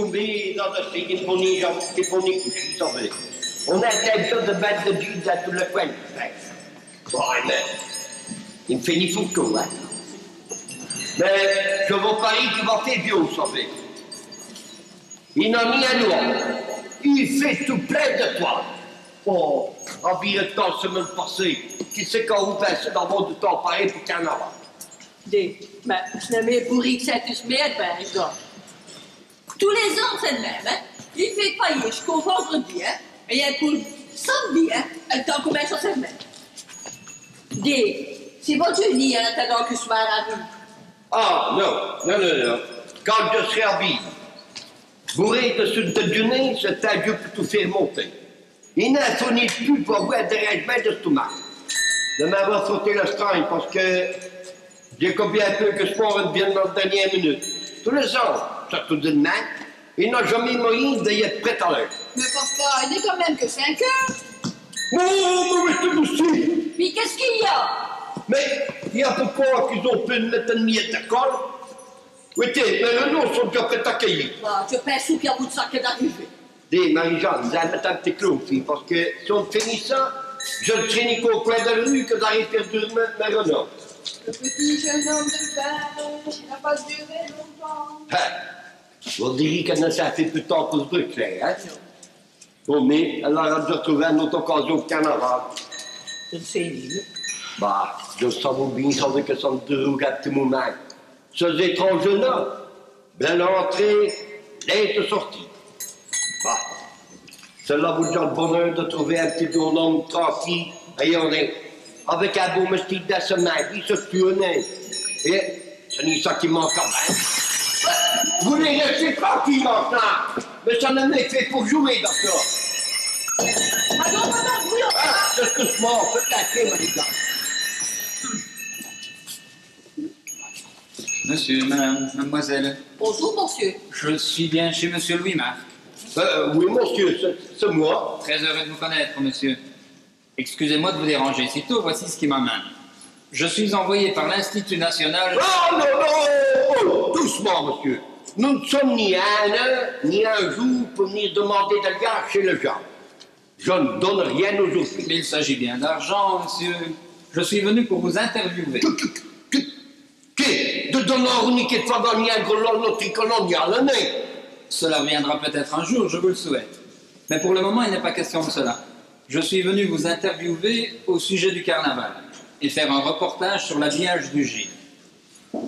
mais dans le style qui poni couché, ça veut. On a l'intention de mettre de jeans à tout le coin. Bon, mais il me fait ni fou que hein. Mais je vous parie qu'il va faire vieux, ça veut. Il n'a ni un noir. Il fait tout plein de toi. Oh, environ le temps semaine passée. Qui sait quand vous passez dans votre temps pareil pour carnaval? Mais ce n'est pas pourri que ça tous merde, par exemple. Tous les ans, c'est le même, hein. Il fait payer jusqu'au vendredi, hein. Et il y a pour samedi, hein. Le temps qu'on met sur cette même. C'est bon, tu dis, hein, t'as que ce soir à nous. Ah, non. Quand je serai habillé, bourré de ce déjeuner, c'est un Dieu pour tout faire monter. Il n'a fourni plus pour avoir des règlements de stomac. De m'avoir frotté le strain parce que j'ai combien un peu que ce sport vient dans la dernière minute. Tous les ans, ça tout de même, il n'a jamais moyen d'y être prêt à l'heure. Mais papa, il n'est quand même que 5 heures. Oh, mais c'est aussi. Puis qu'est-ce qu'il y a? Mais il y a pourquoi qu'ils ont pu mettre une miette d'école? Oui, mais les noms sont déjà prêts à accueillir. Bah, tu peux sous qu'il y a bout de sac d'arriver. Dis, Marie-Jeanne, vous allez mettre un petit clou, fille, parce que si on finit ça, je ne serai ni qu'au coin de la rue que d'arriver à faire mes renards. Le petit jeune homme de Belge, il n'a pas duré longtemps. On dirait qu'elle ne s'est fait plus tard pour ce truc-là, hein? Bon, mais elle a déjà trouvé une autre occasion au carnaval. Je ne sais ni. Bah, je savais bien, ça veut que ça me déroule à tout moment. Ces étrangers-là, belle entrée, lente sortie. Bah, cela vous donne le bonheur de trouver un petit bonhomme tranquille, rayonnant, avec un beau moustique dans sa main, il se tournait. Et ce n'est ça qui manque quand même. Vous les laissez tranquilles maintenant, mais ça ne m'est fait pour jouer, d'accord. Madame, oui. Ah, excuse-moi, peut-être, Marie-Jeanne. Monsieur, madame, mademoiselle. Bonjour, monsieur. Je suis bien chez monsieur Louis-Marc. Oui, monsieur, c'est moi. Très heureux de vous connaître, monsieur. Excusez-moi de vous déranger si tôt, voici ce qui m'amène. Je suis envoyé par l'Institut national... Oh, non, doucement, monsieur. Nous ne sommes ni un heure, ni un jour pour venir demander de l'art chez le gens. Je ne donne rien aujourd'hui. Mais il s'agit bien d'argent, monsieur. Je suis venu pour vous interviewer. De donner ni qu'il faut gagner un gros notre colonial, non? Cela viendra peut-être un jour, je vous le souhaite. Mais pour le moment, il n'est pas question de cela. Je suis venu vous interviewer au sujet du carnaval et faire un reportage sur l'habillage du Gilles.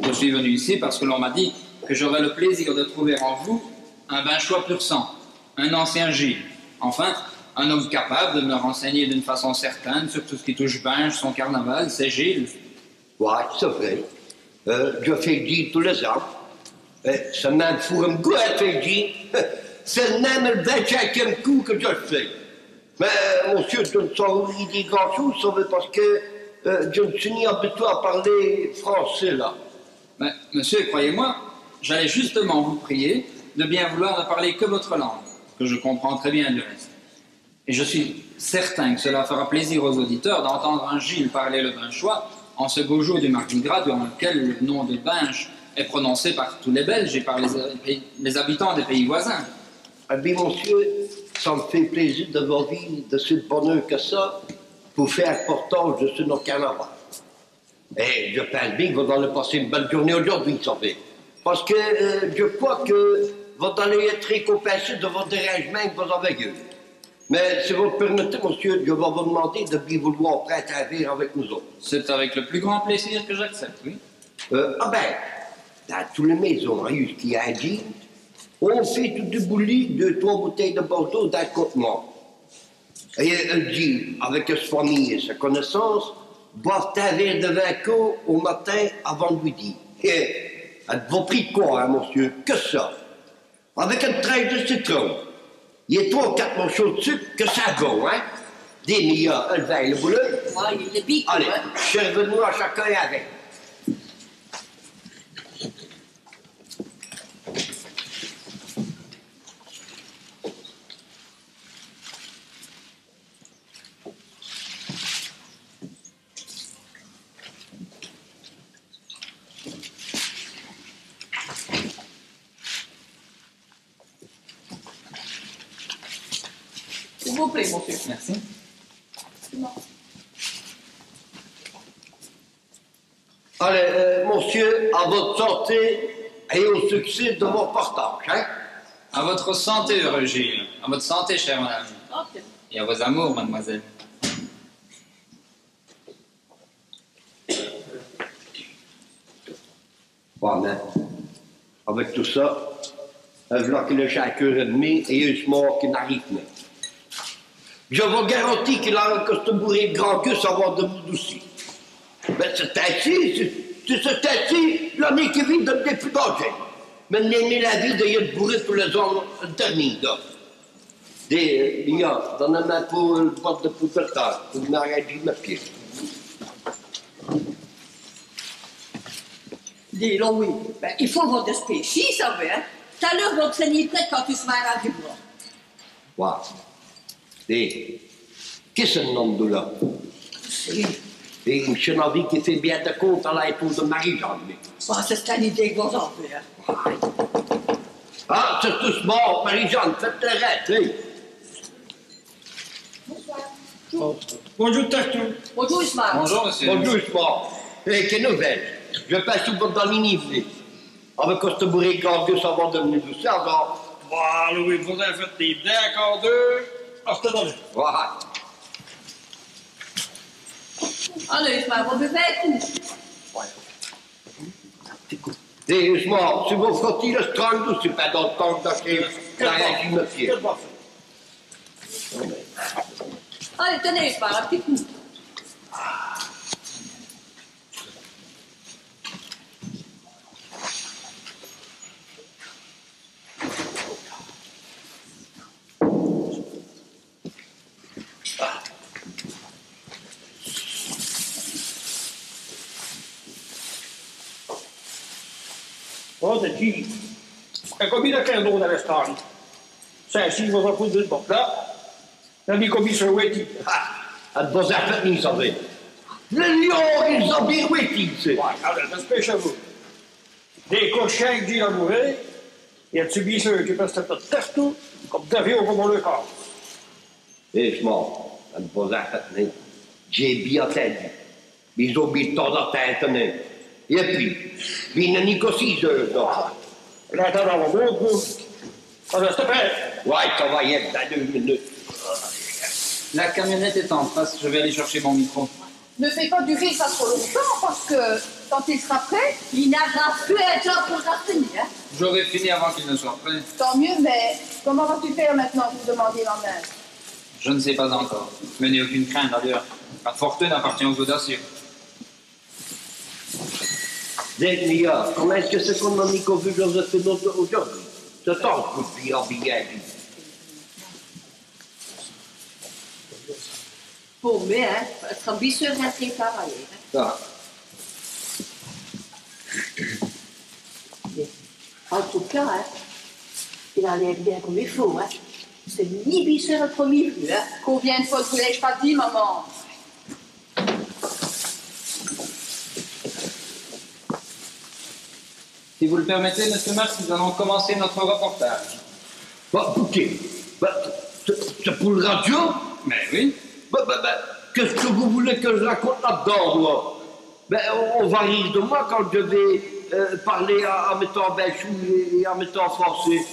Je suis venu ici parce que l'on m'a dit que j'aurais le plaisir de trouver en vous un Binchois pur sang, un ancien Gilles. Enfin, un homme capable de me renseigner d'une façon certaine sur tout ce qui touche Binche, son carnaval, c'est Gilles. Oui, c'est vrai. Je fais dire tous les ans. C'est même pour me goût à faire dire. C'est même le 25e coup que je fais. Mais, monsieur, je ne saurais dire grand-chose, parce que je ne suis ni habitué à parler français, là. Mais, monsieur, croyez-moi, j'allais justement vous prier de bien vouloir ne parler que votre langue, que je comprends très bien du reste. Et je suis certain que cela fera plaisir aux auditeurs d'entendre un Gilles parler le Binchois en ce beau jour du Mardi Gras durant lequel le nom de Binche est prononcé par tous les Belges et par les habitants des pays voisins. Eh bien, monsieur, ça me fait plaisir de vous vivre de ce bonheur que ça pour faire portage de ce notre carnaval. Et je pense bien que vous allez passer une belle journée aujourd'hui, vous savez. Parce que je crois que vous allez être récompensé de votre dérangement que vous avez eu. Mais si vous le permettez, monsieur, je vais vous demander de bien vouloir prêter un verre avec nous autres. C'est avec le plus grand plaisir que j'accepte, oui. Dans toutes les maisons, il y a un jean, on fait tout débouler 2-3 bouteilles de Bordeaux d'un contenant. Et un jean, avec sa famille et sa connaissance, boivent un verre de vin chaud au matin avant de midi. Et vous pris de quoi, hein, monsieur? Que ça? Avec une traîne de citron. Il y a 3 ou 4 morceaux de sucre que ça go, hein? Des meilleurs, le vin, le boulot. Ouais, il est pique, Allez, hein. servez-nous à chacun avec. vous plaît, monsieur. Merci. Allez, monsieur, à votre santé et au succès de mon partage, hein? À votre santé, heureux Gilles. À votre santé, chère madame. Ok. Et à vos amours, mademoiselle. Ouais, mais avec tout ça, voilà que le chacun est demi et il se mort qui n'arrive pas. Je vous garantis qu'il a un costume bourré grand que ça va de vous aussi. Mais c'est ainsi, l'année qui vient de me plus danger. Mais n'aimez la vie de y bourré tous les ans derniers. Des liens, dans la main pour le boîte de poupetage, pour m'arrêter du ma pied. Dis-le, oui. Ben, il faut votre spécie, ça va, hein? Tout à l'heure, votre saignée prête quand tu se vas à la ville. Ouais. Et qu'est-ce que c'est le nom de là? C'est... Et une chenavie qui fait bien de compte à l'épouse de Marie-Jeanne. Bon, c'est une idée que vous en faites, hein? Ah, c'est tous mort, Marie-Jeanne, faites le rêve, Bonjour, Tartou. Bonjour, Ismaël. Bonjour, monsieur. Bonjour, Ismaël. Et quelle nouvelle? Je passe tout dans l'inimité. Avec ce bourré quand que ça va devenir tout ça, alors. Voilà, oui, vous avez fait des dents, encore deux. Ah, c'est donné. Voilà. Allez, Ismaël, vous buvez un coup. Et Ismaël, si vous frottez le strang, c'est pas dans le temps d'acheter la règle de pied. Quel bon. Allez, tenez, Ismaël, un petit coup. Oh, c'est qui? E combina che andò dalle storie? Sai, si vous a posé le bon là. La vie comme il se ouettit. Ah, de vos affaires, vous savez. Le lion, ils ont bien ouéti, c'est. Ouais, allez, despêche à vous. Des cochons qui disent amoureux, et a subi ceux qui peuvent être partout, comme d'avion comme on le corps. Et Ismaël, de vos affaires, j'ai bien entendu. Ils ont mis tant de tête, et puis, il n'y a que 6 heures, là. Là, t'en as un bon coup. On reste prêt. Ouais, ça va y être dans 2 minutes. La camionnette est en face, je vais aller chercher mon micro. Ne fais pas durer ça trop longtemps parce que quand il sera prêt, Il n'aura plus un job pour la tenir, hein? J'aurai fini avant qu'il ne soit prêt. tant mieux, mais comment vas-tu faire maintenant pour demander la main? Je ne sais pas encore. Mais n'ai aucune crainte d'ailleurs. La fortune appartient aux audacieux. Dites, Mia, comment est-ce que c'est qu'on a mis qu'au vu Joséphine aujourd'hui? C'est tant que je suis en billet. Pour moi, hein, elle sera bien sûr restée travailler. Hein? Ah. En tout cas, hein, il en est bien comme il faut. Hein? C'est ni bien sûr le premier vu. Hein? Combien de fois te l'ai-je pas dit, maman? Si vous le permettez, monsieur Marx, nous allons commencer notre reportage. Bah, écoutez, bah, c'est pour le radio? Mais oui. Qu'est-ce que vous voulez que je raconte là-dedans, moi? Ben, on va rire de moi quand je vais parler en mettant belchou et en mettant français.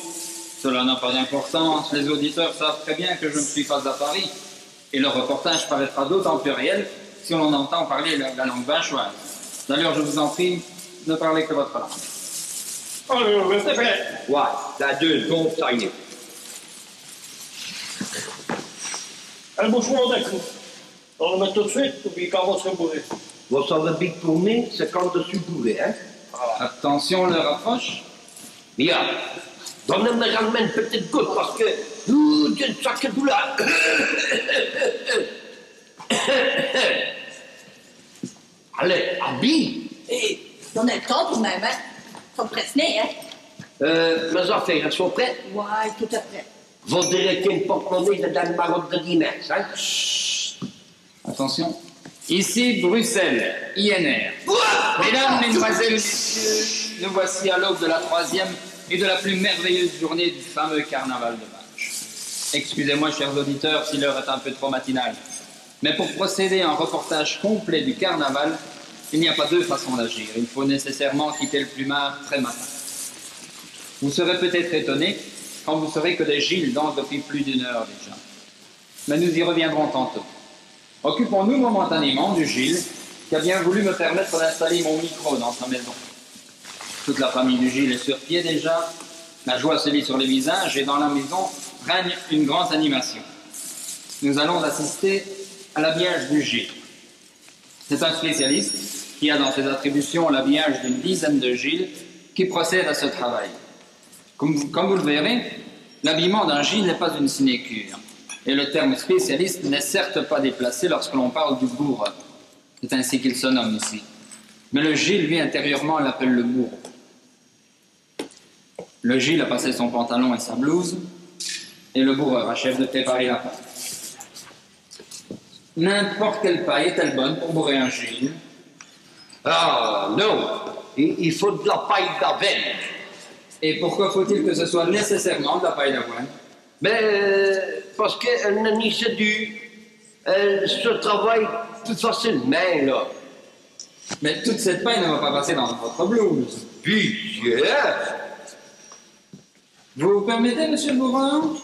Cela n'a pas d'importance. Les auditeurs savent très bien que je ne suis pas à Paris. Et le reportage paraîtra d'autant plus réel si on entend parler la langue binchoise. D'ailleurs, je vous en prie, ne parlez que votre langue. Alors, restez prêt. Ouais, dans 2 secondes, ça y est. Un mouchoir d'un coup. On le met tout de suite, puis quand on va se rembourrer. Vous savez bien que pour moi, c'est quand je suis bourré, hein? Attention, l'heure approche. Bien, donnez-moi une petite goutte parce que j'ai une sacrée douleur. Allez, habille. Et on a le temps tout de même, hein? Ils sont pressés, hein? Mes affaires, elles sont prêtes? Ouais, tout à fait. Vous direz qu'il y a une porte-monnaie dans le maroc de dimanche, hein? Attention. Ici, Bruxelles, INR. Mesdames, Mesdemoiselles, Messieurs, nous voici à l'aube de la 3e et de la plus merveilleuse journée du fameux carnaval de Manche. Excusez-moi, chers auditeurs, si l'heure est un peu trop matinale. Mais pour procéder à un reportage complet du carnaval, il n'y a pas deux façons d'agir. Il faut nécessairement quitter le plumard très matin. Vous serez peut-être étonné quand vous saurez que les Gilles dansent depuis plus d'1 heure déjà. Mais nous y reviendrons tantôt. Occupons-nous momentanément du Gilles, qui a bien voulu me permettre d'installer mon micro dans sa maison. Toute la famille du Gilles est sur pied déjà, la joie se lit sur les visages et dans la maison règne une grande animation. Nous allons assister à l'habillage du Gilles. C'est un spécialiste qui a dans ses attributions l'habillage d'une dizaine de Gilles qui procèdent à ce travail. Comme vous le verrez, l'habillement d'un Gilles n'est pas une sinécure. Et le terme spécialiste n'est certes pas déplacé lorsque l'on parle du bourreau. C'est ainsi qu'il se nomme ici. Mais le Gilles, lui, intérieurement, l'appelle le bourreau. Le Gilles a passé son pantalon et sa blouse, et le bourreur achève de préparer la paille. N'importe quelle paille est-elle bonne pour bourrer un Gilles? Ah, non, il faut de la paille d'avenne. Et pourquoi faut-il que ce soit nécessairement de la paille d'avoine? Parce qu'elle n'a ni séduit. Elle se travaille tout facilement, là. Mais toute cette paille ne va pas passer dans votre blouse. Puis, Vous permettez, monsieur le bourreau?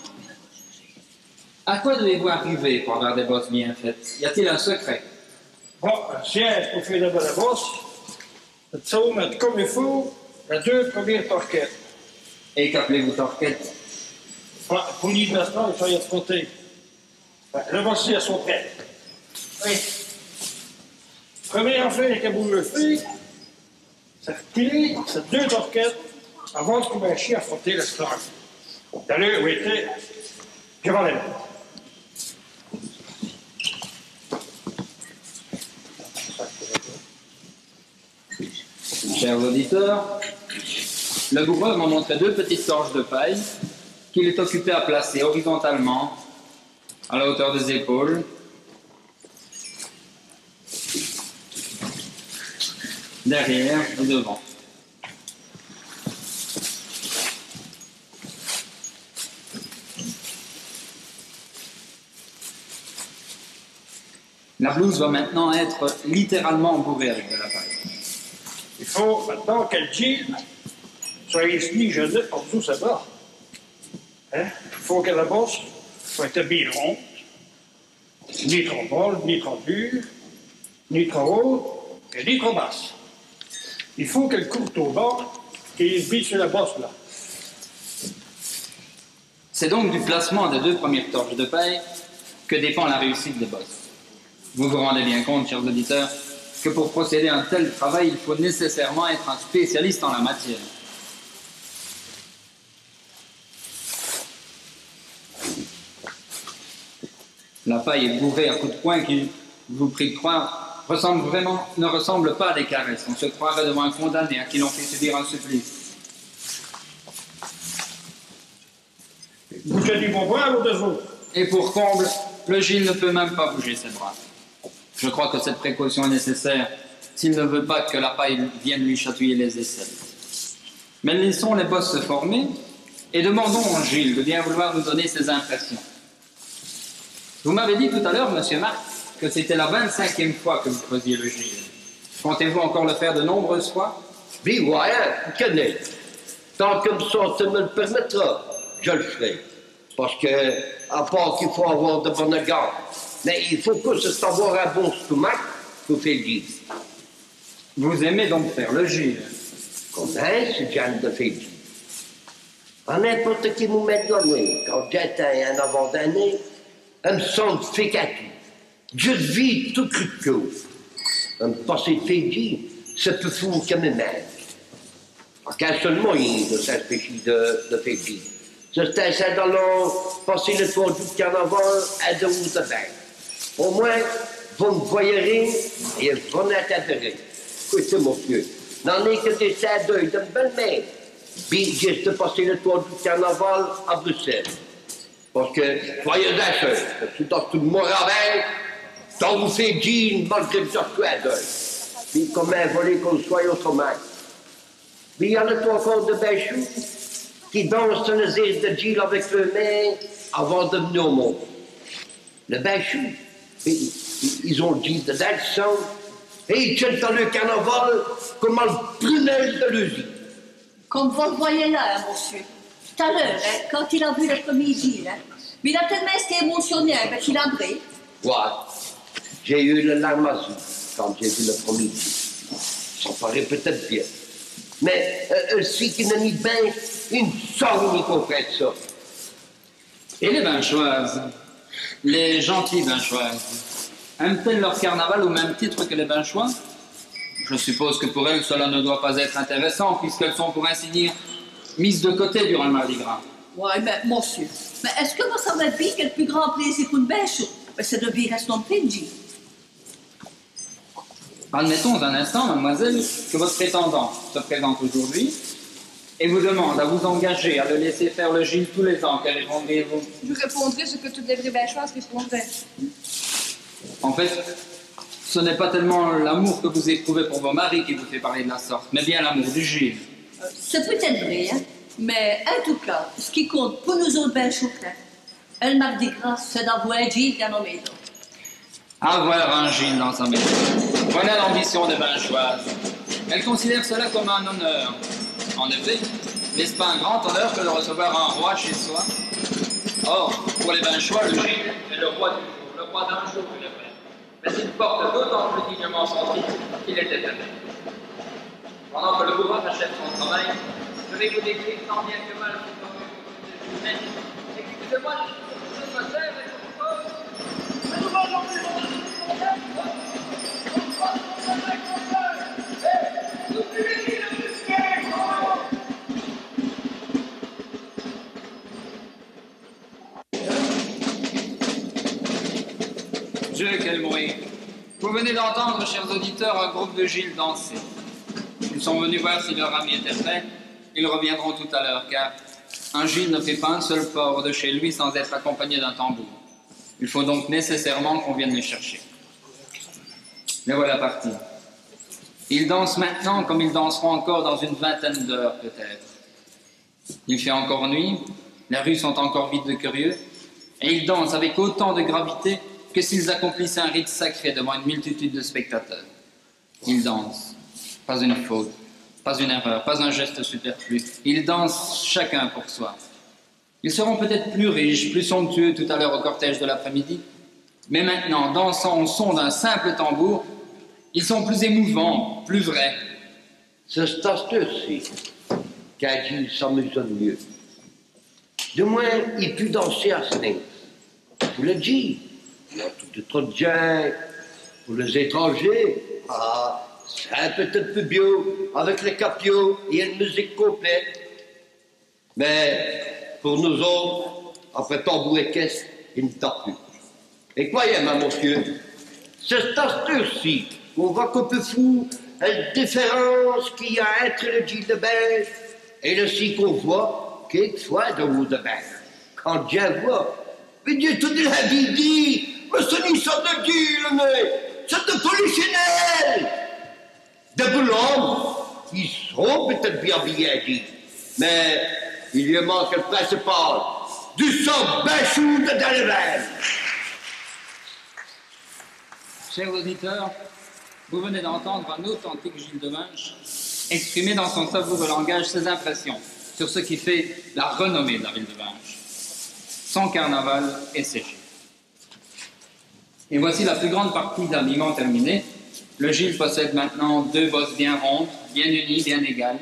À quoi devez-vous arriver pour avoir des bosses bien faites? Y a-t-il un secret? Bon, un siège pour faire de bonne bosse. Ça va mettre comme il faut les 2 premières torquettes. Et qu'appelez-vous torquette? Pour l'île maintenant, il fallait frotter. Le voici, elles sont prêtes. Oui. Première affaire que vous le faites, c'est repiler ces 2 torquettes avant de commencer à frotter le stock. Allez, oui, je vais aller. Chers auditeurs, le bourreur m'a montré 2 petites torches de paille qu'il est occupé à placer horizontalement à la hauteur des épaules. Derrière et devant. La blouse va maintenant être littéralement bourrée avec de la paille. Il faut maintenant que le jean soit ici, je dis, en dessous, ça va. Hein? Il faut que la bosse soit bien ronde, ni trop molle, ni trop dure, ni trop haute, et ni trop basse. Il faut qu'elle courte au bord et il bite sur la bosse là. C'est donc du placement des 2 premières torches de paille que dépend la réussite des bosses. Vous vous rendez bien compte, chers auditeurs, que pour procéder à un tel travail, il faut nécessairement être un spécialiste en la matière. La paille est bourrée à coups de poing qui, je vous prie de croire, ne ressemble pas à des caresses. On se croirait devant un condamné à qui l'on fait subir un supplice. Vous avez dit mon bras ou deux autres? Et pour comble, le Gilles ne peut même pas bouger ses bras. Je crois que cette précaution est nécessaire s'il ne veut pas que la paille vienne lui chatouiller les aisselles. Mais laissons les bosses se former et demandons au Gilles de bien vouloir nous donner ses impressions. Vous m'avez dit tout à l'heure, monsieur Marc, que c'était la 25e fois que vous faisiez le Gilles. Comptez-vous encore le faire de nombreuses fois? oui, ouais, tenez. Tant que me sorte me le permettra, je le ferai. Parce que, à part qu'il faut avoir de bonnes gardes, mais il faut que c'est avoir un bon stomac pour faire le Gilles. Vous aimez donc faire le Gilles? Comment c'est Jeanne de faire le Gilles? À n'importe qui me met dans le nez, quand j'étais un avant d'année, elle me semble fait qu'à tout. Je vis tout cru de cœur. Elle me passait de faire le Gilles, c'est plus fou que mes mères. Qu'un seul moyen de s'empêcher de faire le Gilles. C'était ça dans le passer le tour du carnaval à de ou de bain. Au moins, vous me voyerez et vous n'atteindrez. Écoutez, mon vieux, n'en est que des sacs d'œil d'une belle-mère. Puis, j'ai de passer le tour du carnaval à Bruxelles. Parce que, soyez assurés, que dans tout le monde avec, tant vous fait jean, malgré que je sois d'œil. Puis, comme un volé qu'on soit au sommeil. Puis, il y en a encore de belles choses qui dansent les airs de Gilles avec le main avant de venir au monde. Le bêchou, ils ont dit de l'action, et ils tiennent dans le carnaval comme le prunelle de l'usine. Comme vous le voyez là, hein, monsieur. Tout à l'heure, hein, quand il a vu le premier Gilles, hein, mais il a tellement été émotionné avec il a bré. Ouais, j'ai eu le larme à yeux quand j'ai vu le premier Gilles. Ça paraît peut-être bien. Mais celui qui n'a ni bien une sorte ni qu'on fait ça. Et les Binchoises, les gentilles Binchoises, aiment-elles leur carnaval au même titre que les Binchois? Je suppose que pour elles, cela ne doit pas être intéressant, puisqu'elles sont, pour ainsi dire, mises de côté durant le Mardi Gras. Oui, mais monsieur, mais est-ce que vous savez bien que le plus grand plaisir pour une bêche, c'est de vivre à son Gilles? Admettons un instant, mademoiselle, que votre prétendant se présente aujourd'hui et vous demande à vous engager à le laisser faire le Gilles tous les ans. Que répondriez-vous? Je répondrai ce que toutes les vraies Binchoises répondraient. En fait, ce n'est pas tellement l'amour que vous éprouvez pour vos maris qui vous fait parler de la sorte, mais bien l'amour du Gilles. C'est peut-être vrai, hein, mais en tout cas, ce qui compte pour nous autres bêches, le Mardi Gras, c'est d'avoir un Gilles dans nos maisons. Avoir un Gilles dans sa maison. Voilà l'ambition des Binchoises. Elles considèrent cela comme un honneur. En effet, n'est-ce pas un grand honneur que de recevoir un roi chez soi? Or, pour les Binchois, le Gilles est le roi du jour, le roi d'un jour une fête. Mais il porte d'autant plus dignement son titre qu'il est éternel. Pendant que le bourgeois achève son travail, je vais vous décrire tant bien que mal ce que excusez-moi, je me sers et je vous pose. Mais nous mangeons plus Dieu, quel bruit! Vous venez d'entendre, chers auditeurs, un groupe de Gilles danser. Ils sont venus voir si leur ami était prêt. Ils reviendront tout à l'heure, car un Gilles ne fait pas un seul pas hors de chez lui sans être accompagné d'un tambour. Il faut donc nécessairement qu'on vienne les chercher. Les voilà partis. Ils dansent maintenant comme ils danseront encore dans une vingtaine d'heures, peut-être. Il fait encore nuit, les rues sont encore vides de curieux, et ils dansent avec autant de gravité que s'ils accomplissaient un rite sacré devant une multitude de spectateurs. Ils dansent. Pas une faute, pas une erreur, pas un geste superflu. Ils dansent chacun pour soi. Ils seront peut-être plus riches, plus somptueux tout à l'heure au cortège de l'après-midi, mais maintenant, dansant au son d'un simple tambour, ils sont plus émouvants, plus vrais. C'est cette astuce-ci qu'a dit s'amuse mieux. De moins, il put danser à Sphinx. Vous le dit, il y a tout trop de gens. Pour les étrangers, c'est peut-être plus bio, avec les capios et une musique complète. Mais pour nous autres, après tambour et caisse, il ne tape plus. Et croyez-moi, monsieur, c'est cette astuce-ci qu'on voit qu'on peut fou la différence qu'il y a entre le Gilles de Belge et le ci qu'on voit quelquefois de vous de Belge. Quand Dieu voit, mais Dieu tout de la vie dit, mais ce n'est pas de Gilles, mais c'est de polichinelle. De Boulogne, ils sont peut-être bien habillés, mais il lui manque le principal, du sang bêchou de Delaware. Chers auditeurs, vous venez d'entendre un authentique Gilles de Binche exprimer dans son savoureux langage ses impressions sur ce qui fait la renommée de la ville de Binche, son carnaval et ses Gilles. Et voici la plus grande partie d'habillement terminée. Le Gilles possède maintenant 2 bosses bien rondes, bien unies, bien égales.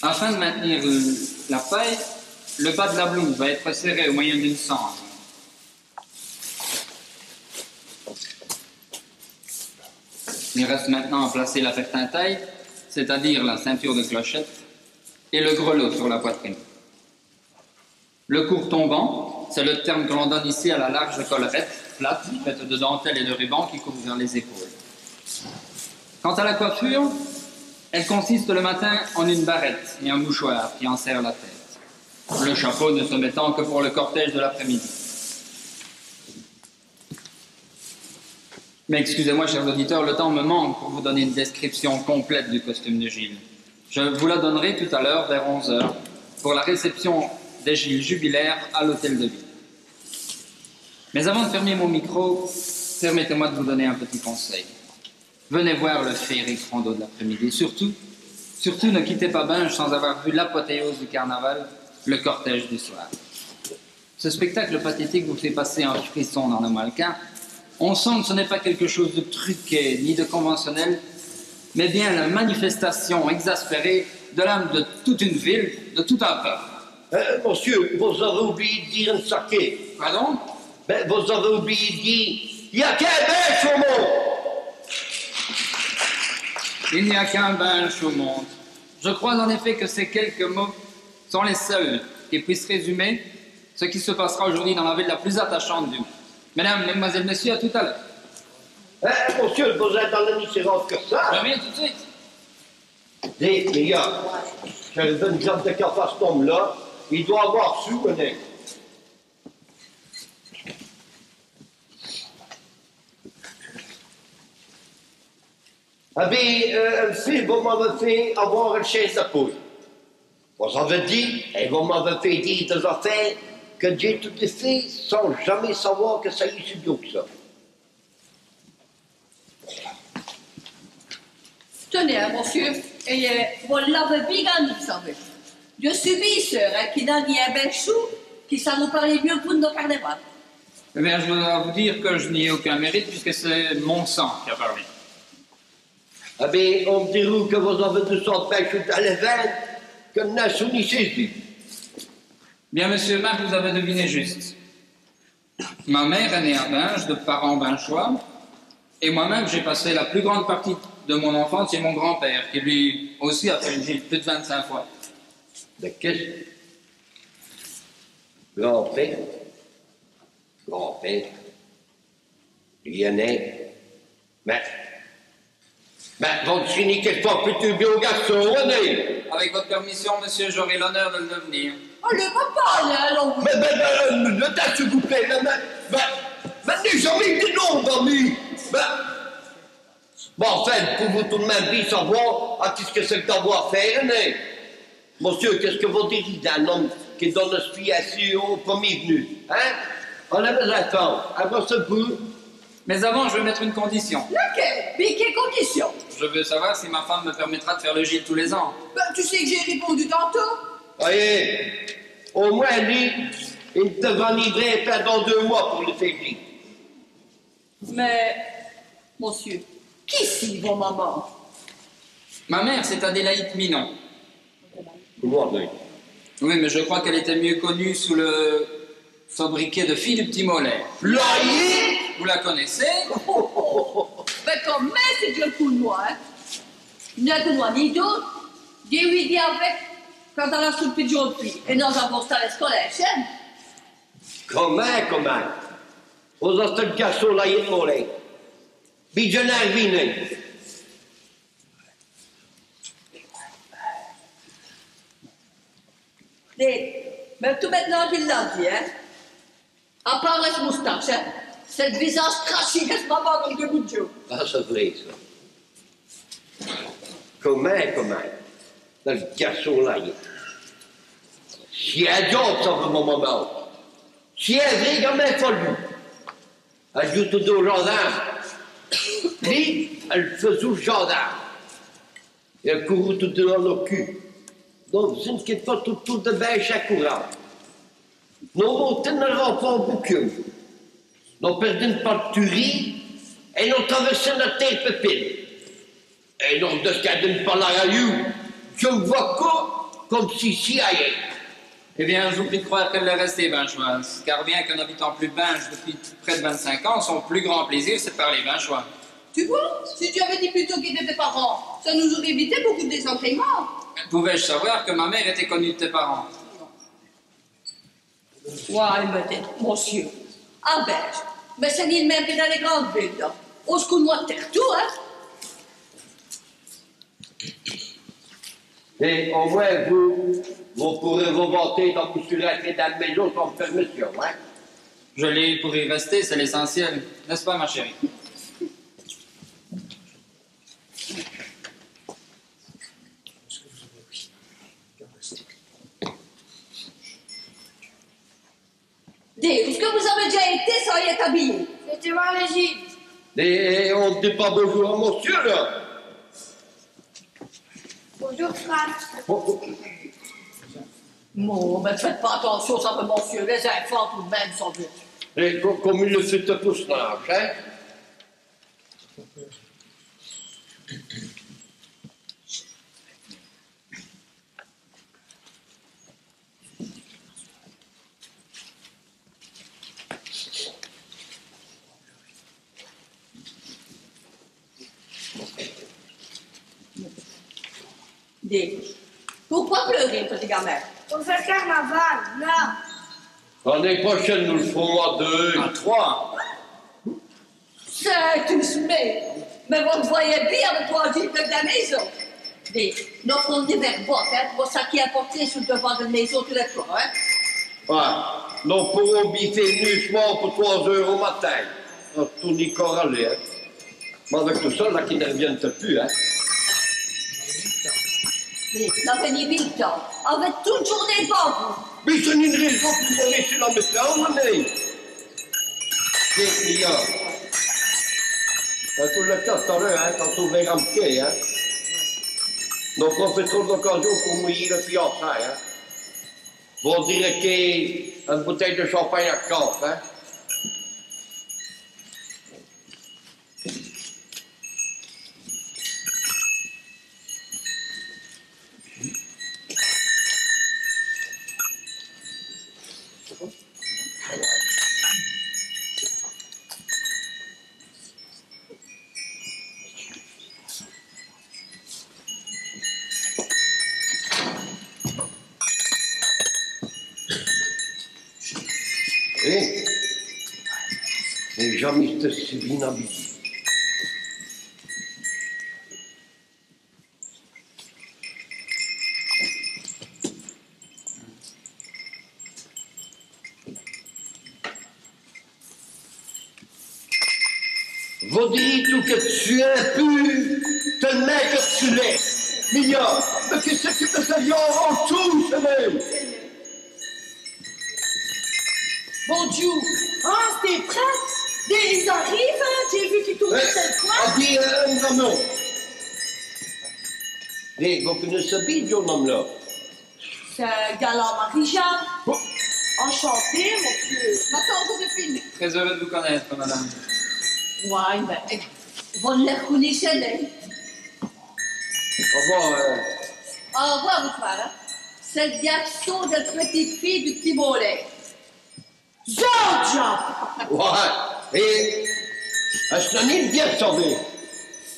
Afin de maintenir la paille, le bas de la blouse va être serré au moyen d'une sangle. Il reste maintenant à placer la fertintaille, c'est-à-dire la ceinture de clochette, et le grelot sur la poitrine. Le court tombant, c'est le terme que l'on donne ici à la large collerette, plate, faite de dentelle et de ruban qui couvre vers les épaules. Quant à la coiffure, elle consiste le matin en une barrette et un mouchoir qui enserre la tête. Le chapeau ne se mettant que pour le cortège de l'après-midi. Mais excusez-moi, chers auditeurs, le temps me manque pour vous donner une description complète du costume de Gilles. Je vous la donnerai tout à l'heure vers 11h pour la réception des Gilles jubilaires à l'hôtel de ville. Mais avant de fermer mon micro, permettez-moi de vous donner un petit conseil. Venez voir le féerique rondeau de l'après-midi. Surtout ne quittez pas Binge sans avoir vu l'apothéose du carnaval, le cortège du soir. Ce spectacle pathétique vous fait passer un frisson dans le mannequin. On sent que ce n'est pas quelque chose de truqué ni de conventionnel, mais bien la manifestation exaspérée de l'âme de toute une ville, de tout un peuple. Monsieur, vous avez oublié de dire un saké. Pardon? Ben, vous avez oublié de dire, il n'y a qu'un bêche au monde. Il n'y a qu'un Binge au monde. Je crois en effet que ces quelques mots sont les seuls qui puissent résumer ce qui se passera aujourd'hui dans la ville la plus attachante du monde. Mesdames, mesdemoiselles, messieurs, à tout à l'heure. Monsieur, vous êtes dans l'indifférence que ça. Je reviens tout de suite. Les gars, j'avais une jambe de café à cet homme-là, il doit avoir su, connaître. Ah bien, fille, vous m'avez fait avoir une chaise de poule. Vous avez dit, et vous m'avez fait dire des affaires que j'ai toutes les filles sans jamais savoir que ça y est si bien que ça. Tenez, hein, monsieur, et vous l'avez bien gagné, vous savez. Je suis bisseur, qui n'a ni un bel chou, qui ça nous parlait mieux que vous de nos carnavals. Eh bien, je dois vous dire que je n'y ai aucun mérite puisque c'est mon sang qui a parlé. Ah bien, on me dit que vous avez 200 pêches à la veine, que n'a ni saisi. Bien, monsieur Marc, vous avez deviné juste. Ma mère est née à Binge, de parents binchois, et moi-même, j'ai passé la plus grande partie de mon enfance chez mon grand-père, qui lui aussi a fait le Gilles plus de 25 fois. De qu'est-ce? Grand-père? Grand-père? Lyonnais? Mais votre fini quelque part plutôt bien au garçon, René? Avec votre permission, monsieur, j'aurai l'honneur de le devenir. Oh, le papa, là, alors. Mais, s'il vous plaît, n'ai jamais dit non, Bambi. Bon, enfin, pour vous tout de même bien savoir à qu'est-ce que c'est que d'avoir fait, René? Monsieur, qu'est-ce que vous dites d'un homme qui donne l'expiation au premier venu? Hein? On avait attendre. Avant ce bout. Mais avant, je vais mettre une condition. Laquelle? Mais quelle condition? Je veux savoir si ma femme me permettra de faire le Gilles tous les ans. Ben, tu sais que j'ai répondu tantôt. Voyez, au moins, lui, il devra livrer pendant 2 mois pour le faire vivre. Mais, monsieur, qui c'est vos mamans? Ma mère, c'est Adélaïde Minon. Comment, oui? Oui, mais je crois qu'elle était mieux connue sous le sobriquet de Philippe Timolet. Laïe! Vous la connaissez? Ben, comme mais c'est que le coup de moi, hein. Ni un coup de moi, ni d'autre. Dis oui, dis avec, quand on a soupé de aujourd'hui. Et nous avons ça à scolaire, chaîne. Comment? Vous êtes le garçon là, il est mollet. Bidjonnaire vine. Mais tout maintenant qu'il l'a dit, hein. À part les moustaches, hein. C'est le visage craché que ce maman comme deux bouts de Dieu. Ah, c'est vrai, ça. Comment? Le garçon là, il est. Si un job, ça veut mon maman. Si un vrai gamin fallu. Elle joue tout au gendarme. Lui, elle faisait au gendarme. Et elle courait tout dans le cul. Donc, je ne quitte pas tout de bêche à courant. Nous montons dans l'enfant bouquin. Nous perdons pas de tuerie et nous traversons la terre pépine. Et nous descendons par la rayon. Je me vois comme si ailleurs. Eh bien, je vous prie de croire qu'elle est restée binchoise, car bien que n'habitant plus Binge depuis près de 25 ans, son plus grand plaisir, c'est de parler binchois. Tu vois, si tu avais dit plutôt qu'ils étaient tes parents, ça nous aurait évité beaucoup de désentraînements. Pouvais-je savoir que ma mère était connue de tes parents? Ouais, peut-être, monsieur. Ah ben, mais c'est ni le même que dans les grandes villes, là. Au secours de moi de terre, tout, hein. Et au moins, vous pourrez vous vanter dans vous sur la clé de la maison sans permission, hein? Je l'ai eu pour y rester, c'est l'essentiel. N'est-ce pas, ma chérie? t'habiller. C'était moi l'Égypte. Et on ne dit pas bonjour à monsieur, là. Bonjour, Franck. Bon, ben faites pas attention, ça me monsieur. Les enfants tout de même sans doute. Et comme il le fait un pousse-nage, hein. Dis, pourquoi pleurer, petit gamin? On fait le carnaval, là. L'année prochaine, nous le ferons à 2. À 3. C'est tous mais vous me voyez bien avec trois jeeps de la maison. Dis, notre on est vers bas, hein, pour ça qui est apporté sur le devant de la maison tous les soirs, hein. Ouais, nous pourrons biffer nu soir pour 3 heures au matin. Tout n'y corallé, hein. Mais avec tout ça, là, qui ne reviennent plus, hein. Dis, la pénibilité, avec toute journée devant vous. Mais c'est une raison pour me laisser la maison, mais. Des milliards. Tout le temps, tout à l'heure, hein, quand on verra le quai, hein. Nous profiterons de l'occasion pour mouiller le fiançailles, hein. Vous direz qu'il une bouteille de champagne à 4, hein. Eh, mais jamais été si bien habillé. Vous dites tout que tu es impur, te mets que tu l'es. Mignon, mais qu'est-ce que tu fais en tout, ce même? Bonjour. Ah, c'était prêt? Ils arrivent, hein? J'ai vu qu'ils tournaient tel coin. Ah, dis, non. Mais vous connaissez bien, John, homme-là? C'est galant Marie-Jeanne. Oh. Enchanté, monsieur. Maintenant, Joséphine. Très heureux de vous connaître, madame. Ouais, ben, vous ne les reconnaissez, là. Au revoir. Au revoir, votre frère. Hein? C'est le garçon de petite fille du petit volet. Georgia! Ouais. Et est-ce que n'est bien sauvé?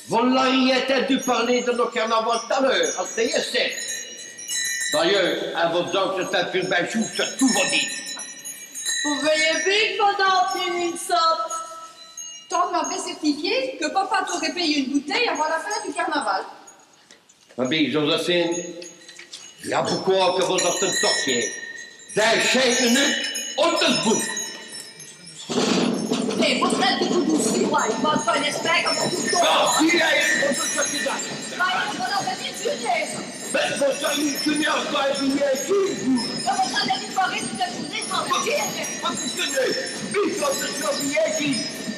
Vous l'auriez dû parler de nos carnavals tout à l'heure, à TSC. D'ailleurs, à vos ans, c'est un peu bachou, c'est tout va dire. Vous voyez bien qu'on a obtenu une sorte. Tom m'avait certifié que papa t'aurait payé une bouteille avant la fin du carnaval. Ah bien, Joséphine, il y a beaucoup que vous êtes sortir. Dans 5 minutes, on te bouge. Mais vous êtes du coup douce, ouais, il va pas l'espère comme tout le Non, temps. si, on peut se faire ça. On a fait une journée. Mais vous avez une junior qui a été ici, vous. Vous allez une soirée toute la journée sans me dire.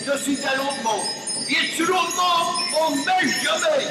Je suis à l'autre monde. Et sur l'autre monde, on ne met jamais.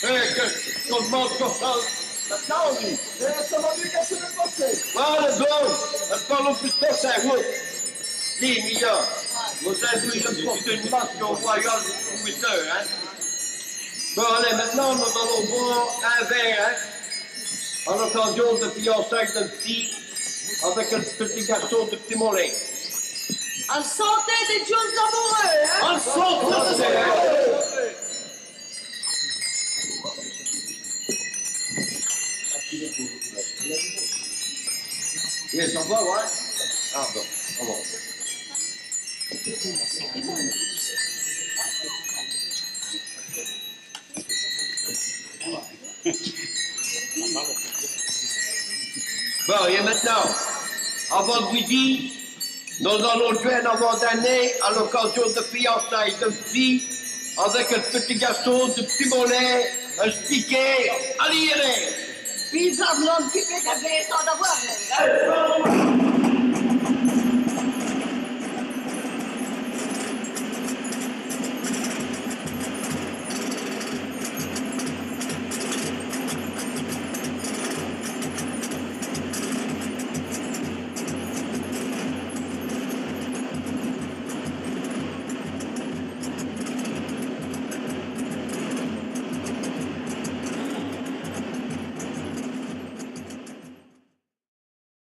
Qu'on demande qu'on parle maintenant, lui. Ça va mieux qu'à ce que passer. Voilà, bon, parlons plus de ça, oui. Dis, Mia, vous avez vu, je porte une masque au royal de 8 heures, hein. Bon, allez, maintenant, nous allons boire un verre, hein, à l'occasion de fiançailles d'un petit, avec un petit garçon de petit mollet. En santé des jeunes amoureux, hein? En santé! Yes, on va, ouais? Ah, bon, on va. Bon, et maintenant, avant midi, nous allons jouer un avant d'année à l'occasion de fiançailles de petit avec un petit garçon de petit mollet, un spiquet, allez, allez! Puis, l'homme qui fait la blesse sans d'avoir, hein?